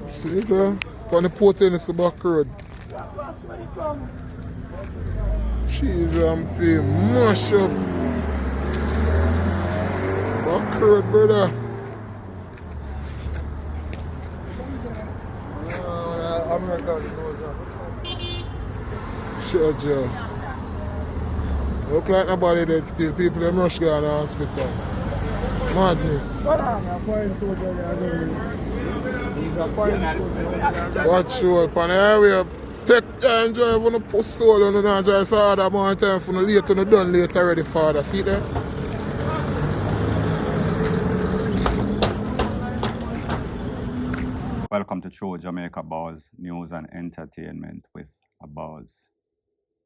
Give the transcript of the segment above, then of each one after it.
See it on the Port Tennessee back road. Cheese and pea, mash up. Back road, brother. Sure, Joe. Look like nobody dead still. People them rush go to the hospital. Madness. Watch you up on the highway. Take time, drive on the post soul and then drive so hard amount of time for the late and the done late already, father. See there? Welcome to True Jamaica Buzz, news and entertainment with a buzz.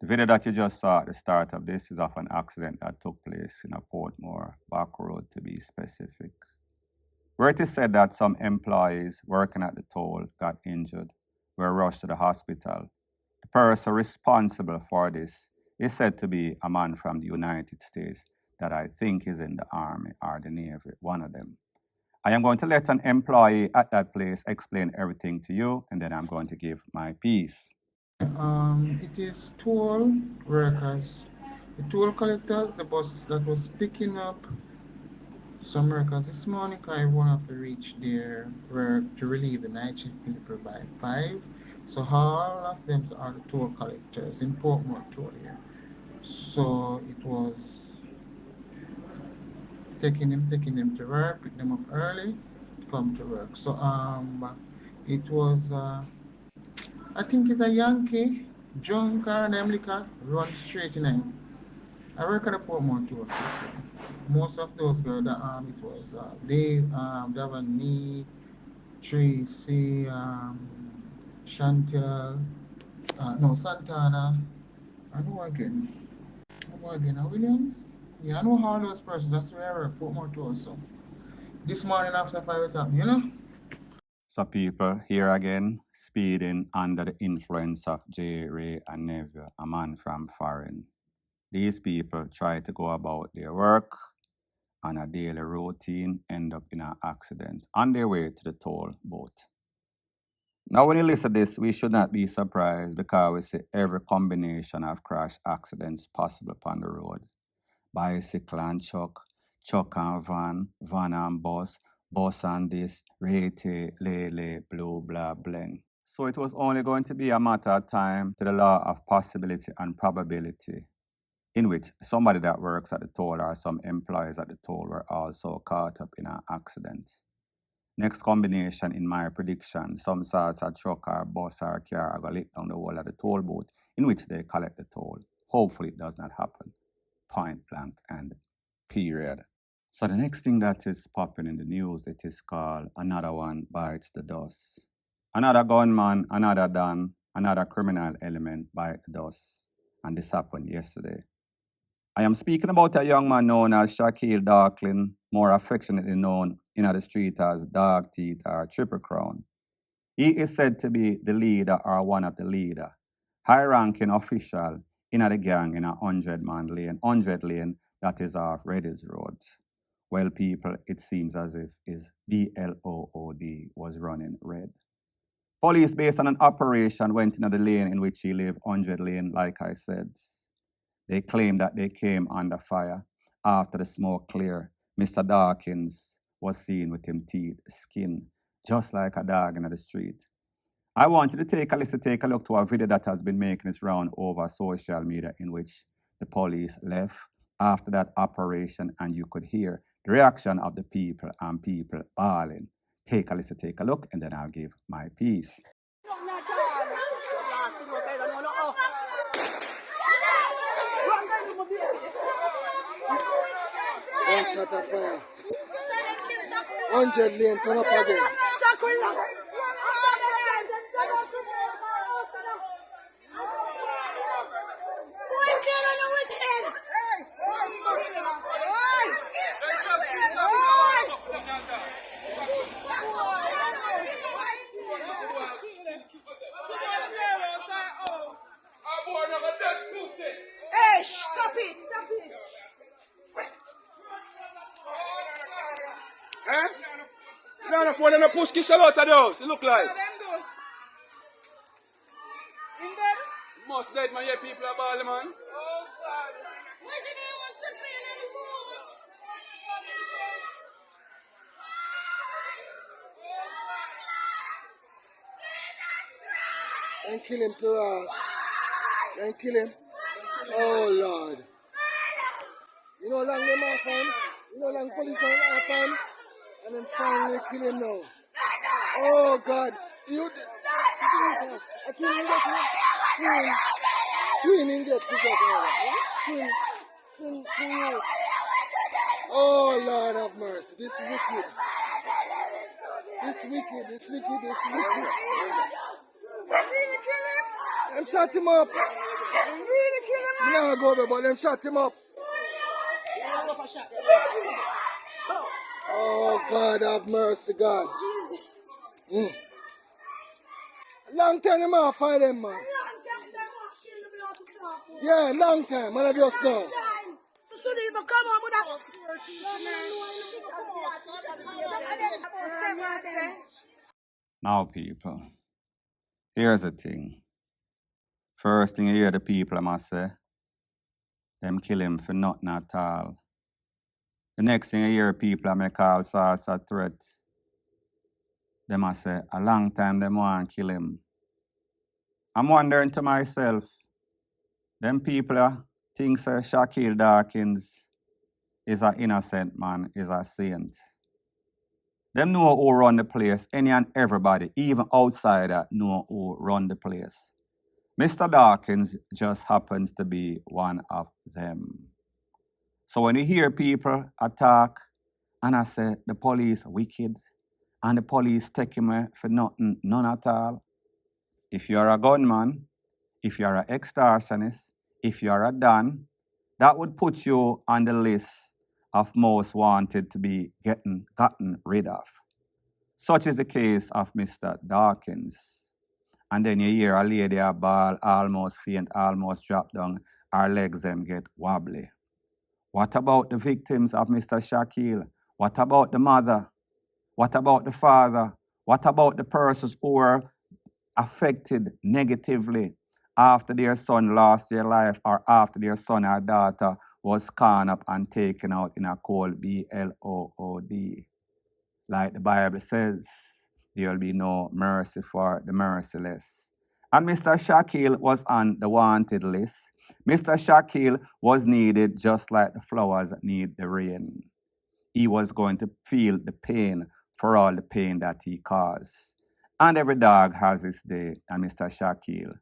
The video that you just saw at the start of this is of an accident that took place in a Portmore back road, to be specific, where it is said that some employees working at the toll got injured, were rushed to the hospital. The person responsible for this is said to be a man from the United States that I think is in the Army or the Navy, one of them. I am going to let an employee at that place explain everything to you, and then I'm going to give my piece. It is toll workers, the toll collectors, the bus that was picking up some workers this morning. I won't have to reach their work to relieve the night shift people by 5. So all of them are the toll collectors in Portmore toll here. So it was taking them to work, pick them up early, come to work. So it was I think it's a Yankee drunk or an liquor run straight in him. I work at the Portmore toll. Most of those girls that it was Dave, Davani, Tracy, Chantel, no Santana, and who again? Who again? Williams? Yeah, I know all those persons. That's where I work, Portmore toll. So this morning after 5 o'clock, you know? So people, here again, speeding under the influence of J. Ray and Neville, a man from foreign. These people try to go about their work on a daily routine, end up in an accident on their way to the toll boat. Now when you listen to this, we should not be surprised because we see every combination of crash accidents possible upon the road. Bicycle and truck, truck and van, van and bus and this, rate, lele, blue, blah, bling. So it was only going to be a matter of time to the law of possibility and probability, in which somebody that works at the toll or some employees at the toll were also caught up in an accident. Next combination in my prediction, some sorts of truck or bus or car are going to lick down the wall of the toll booth in which they collect the toll. Hopefully it does not happen. Point blank and period. So the next thing that is popping in the news, it is called Another One Bites the Dust. Another gunman, another Don, another criminal element bite the dust. And this happened yesterday. I am speaking about a young man known as Shaquille Darklin, more affectionately known in the street as Dog Teeth or Triple Crown. He is said to be the leader or one of the leader, high-ranking official in the gang in a 100 lane that is off Reddy's Road. Well, people, it seems as if his BLOOD was running red. Police, based on an operation, went into the lane in which he lived, 100 lane, like I said. They claim that they came under fire. After the smoke cleared, Mr. Dawkins was seen with him teeth, skin, just like a dog in the street. I want you to take a look to a video that has been making its round over social media in which the police left after that operation, and you could hear the reaction of the people and people bawling. Take a look, and then I'll give my piece. One shot of fire. 100 lane, turn up again. Hey, stop it. Eh? No, one of them push Kisha out of the house, it look like. What them do? In bed? Most dead man, yeah, people are balling, man. Oh, God. Where's your name? What's your name? And kill him to us. And kill him. Oh Lord. You know how long they might find? You know how long police are find? And then finally kill him now. Oh God. You Jesus. I can't even get him. Twin in get to get over. Twin. Oh Lord have mercy. This wicked. Really kill him? Them shot him up. Really kill him? I'm not go over, but them shot him up. Oh God have mercy, God. Jesus. Long time them off fight them, man. Long time they want to kill him without the clock. Yeah, long time. Man, I just know. Long time. So should he even come on with us? Some of them about 7 of them. Now, people, here's the thing. First thing you hear the people must say, them kill him for nothing at all. The next thing you hear people make all sorts of threats. They must say, a long time them want to kill him. I'm wondering to myself, them people think Sir Shaquille Dawkins is an innocent man, is a saint. Them know who run the place, any and everybody, even outsider know who run the place. Mr. Dawkins just happens to be one of them. So when you hear people attack, and I say the police wicked, and the police take him for nothing, none at all. If you're a gunman, if you're an extortionist, if you're a Don, that would put you on the list of most wanted to be gotten rid of. Such is the case of Mr. Dawkins. And then you hear a lady a BAWL, almost faint, almost drop down, her legs them get wobbly. What about the victims of Mr. Shaquille? What about the mother? What about the father? What about the persons who were affected negatively after their son lost their life or after their son or daughter was cornered up and taken out in a cold BLOOD? Like the Bible says, there will be no mercy for the merciless. And Mr. Shaquille was on the wanted list. Mr. Shaquille was needed just like the flowers need the rain. He was going to feel the pain for all the pain that he caused. And every dog has his day, and Mr. Shaquille,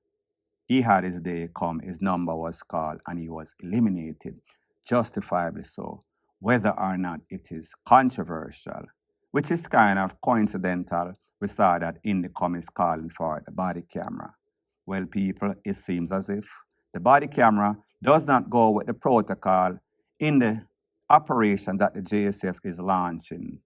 he had his day come, his number was called, and he was eliminated, justifiably so, whether or not it is controversial, which is kind of coincidental. We saw that Indicom is calling for the body camera. Well, people, it seems as if the body camera does not go with the protocol in the operation that the JSF is launching.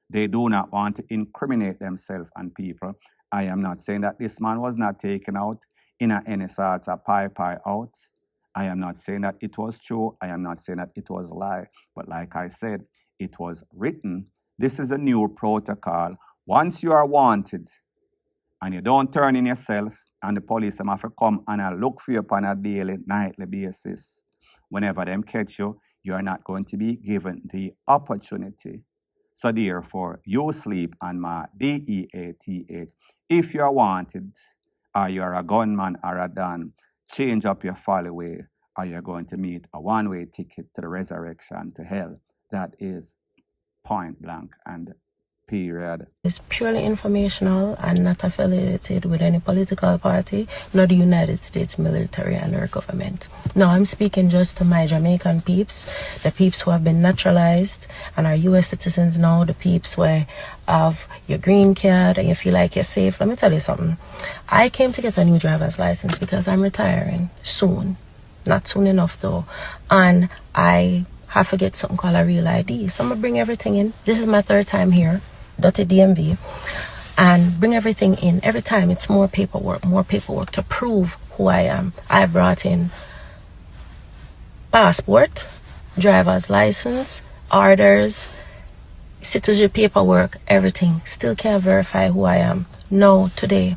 They do not want to incriminate themselves and people. I am not saying that this man was not taken out in any sorts of pie out. I am not saying that it was true. I am not saying that it was a lie. But like I said, it was written. This is a new protocol. Once you are wanted and you don't turn in yourself, and the police have to come and look for you on a daily, nightly basis, whenever them catch you, you are not going to be given the opportunity. So therefore, you sleep on my DEATH. If you are wanted, or you are a gunman or a Don, change up your folly, or you're going to meet a one-way ticket to the resurrection to hell. That is point blank and period. It's purely informational and not affiliated with any political party, nor the United States military and our government. No, I'm speaking just to my Jamaican peeps, the peeps who have been naturalized and are US citizens now, the peeps where have your green card and you feel like you're safe. Let me tell you something. I came to get a new driver's license because I'm retiring soon. Not soon enough though. And I have to get something called a real ID. So I'm going to bring everything in. This is my 3rd time here. Dirty DMV, and bring everything in. Every time it's more paperwork to prove who I am. I brought in passport, driver's license, orders, citizenship paperwork, everything. Still can't verify who I am. No, today.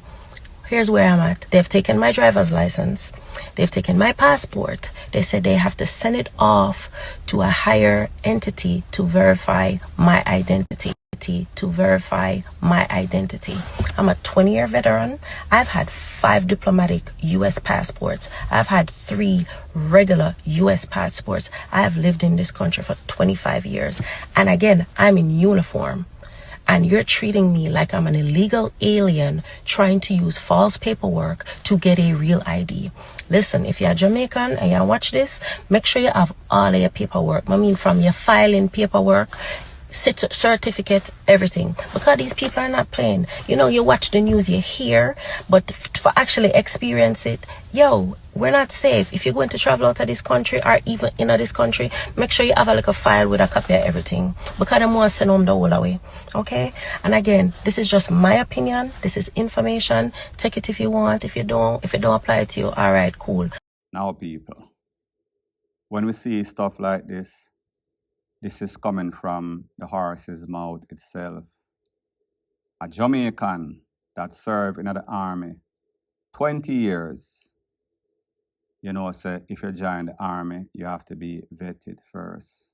Here's where I'm at. They've taken my driver's license. They've taken my passport. They said they have to send it off to a higher entity to verify my identity. I'm a 20-year veteran. I've had 5 diplomatic U.S. passports. I've had 3 regular U.S. passports. I have lived in this country for 25 years. And again, I'm in uniform. And you're treating me like I'm an illegal alien trying to use false paperwork to get a real ID. Listen, if you're Jamaican and you watch this, make sure you have all of your paperwork. I mean, from your filing paperwork, certificate, everything. Because these people are not playing. You know, you watch the news, you hear, but for actually experience it, yo, we're not safe. If you're going to travel out of this country or even in this country, make sure you have a little file with a copy of everything. Because they want to send them the whole away. Okay? And again, this is just my opinion. This is information. Take it if you want. If it don't apply to you, all right, cool. Now, people, when we see stuff like this is coming from the horse's mouth itself. A Jamaican that served in the army 20 years. You know, so if you join the army, you have to be vetted first.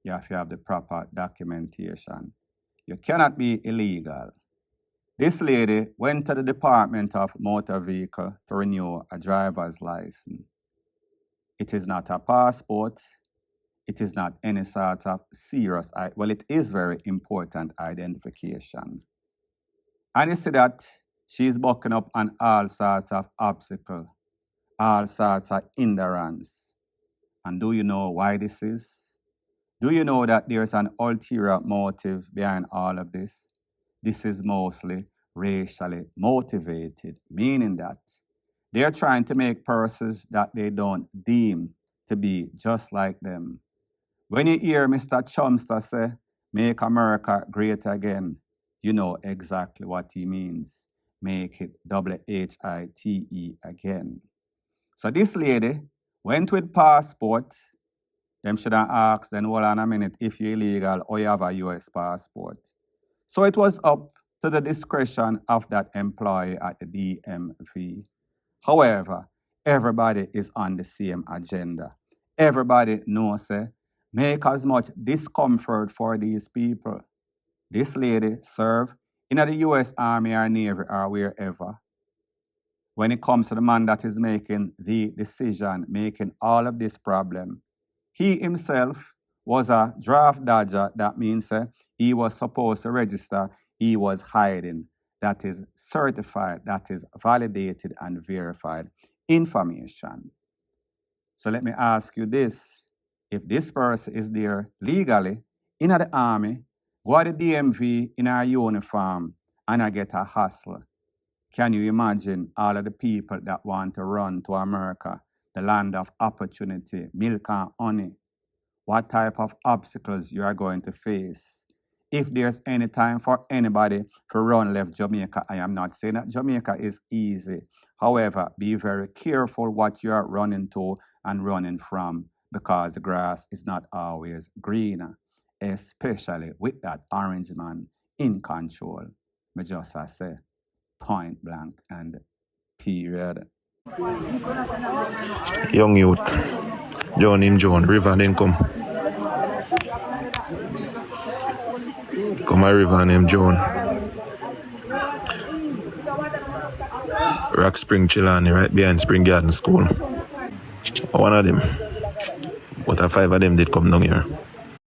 You have to have the proper documentation. You cannot be illegal. This lady went to the Department of Motor Vehicle to renew a driver's license. It is not a passport. It is not any sort of serious, well, it is very important identification. And you see that she's bucking up on all sorts of obstacles, all sorts of hindrance. And do you know why this is? Do you know that there's an ulterior motive behind all of this? This is mostly racially motivated, meaning that they're trying to make persons that they don't deem to be just like them. When you hear Mr. Chumster say, "Make America great again," you know exactly what he means. Make it WHITE again. So this lady went with passport. Them should have asked, then hold on a minute, if you're illegal or you have a US passport. So it was up to the discretion of that employee at the DMV. However, everybody is on the same agenda. Everybody knows, make as much discomfort for these people. This lady served in the U.S. Army or Navy or wherever. When it comes to the man that is making the decision, making all of this problem, he himself was a draft dodger. That means he was supposed to register. He was hiding. That is certified, that is validated and verified information. So let me ask you this. If this person is there legally in the army, go to the DMV in a uniform and I get a hustle, can you imagine all of the people that want to run to America, the land of opportunity, milk and honey? What type of obstacles you are going to face? If there's any time for anybody to run left Jamaica, I am not saying that Jamaica is easy. However, be very careful what you are running to and running from, because the grass is not always greener, especially with that orange man in control. Me just say, point blank and period. Young youth, John him John, river then come. Come a river named John. Rock Spring Chilani, right behind Spring Garden School. One of them. But 5 of them did come down here.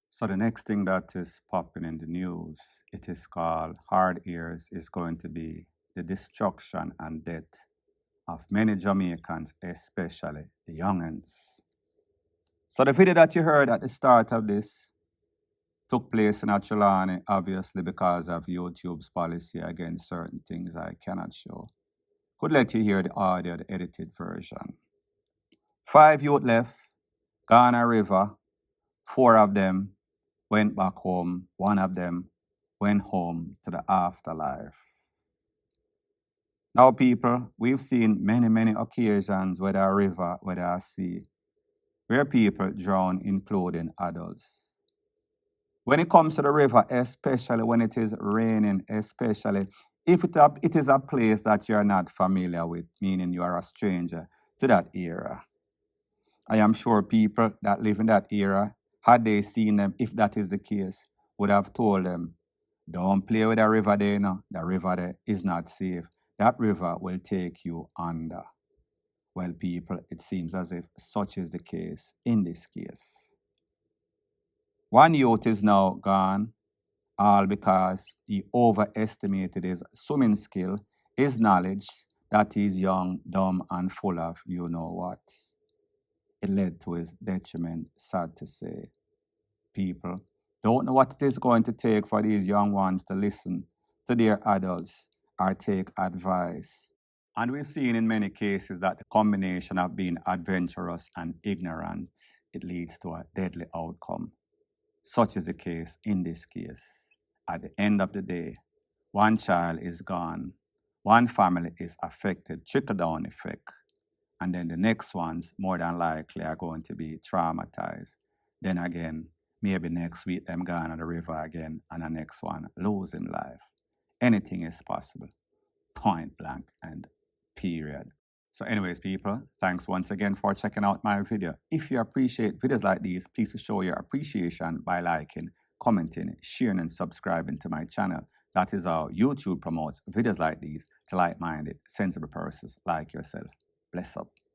So the next thing that is popping in the news, it is called Hard Ears, is going to be the destruction and death of many Jamaicans, especially the young'uns. So the video that you heard at the start of this took place in Achulani, obviously because of YouTube's policy against certain things I cannot show. Could let you hear the audio, the edited version. 5 youth left, Ghana River. 4 of them went back home. 1 of them went home to the afterlife. Now, people, we've seen many occasions, whether a river, whether a sea, where people drown, including adults. When it comes to the river, especially when it is raining, especially if it is a place that you're not familiar with, meaning you are a stranger to that area. I am sure people that live in that area, had they seen them, if that is the case, would have told them, don't play with the river there, no. The river there is not safe. That river will take you under. Well, people, it seems as if such is the case in this case. One youth is now gone, all because he overestimated his swimming skill, his knowledge that he's young, dumb, and full of you know what. It led to his detriment, sad to say. People don't know what it is going to take for these young ones to listen to their adults or take advice. And we've seen in many cases that the combination of being adventurous and ignorant, it leads to a deadly outcome. Such is the case in this case. At the end of the day, one child is gone, one family is affected, trickle-down effect, and then the next ones more than likely are going to be traumatized. Then again, maybe next week them gone on the river again, and the next one losing life. Anything is possible, point blank and period. So anyways, people, thanks once again for checking out my video. If you appreciate videos like these, please show your appreciation by liking, commenting, sharing, and subscribing to my channel. That is how YouTube promotes videos like these to like-minded, sensible persons like yourself. Bless up.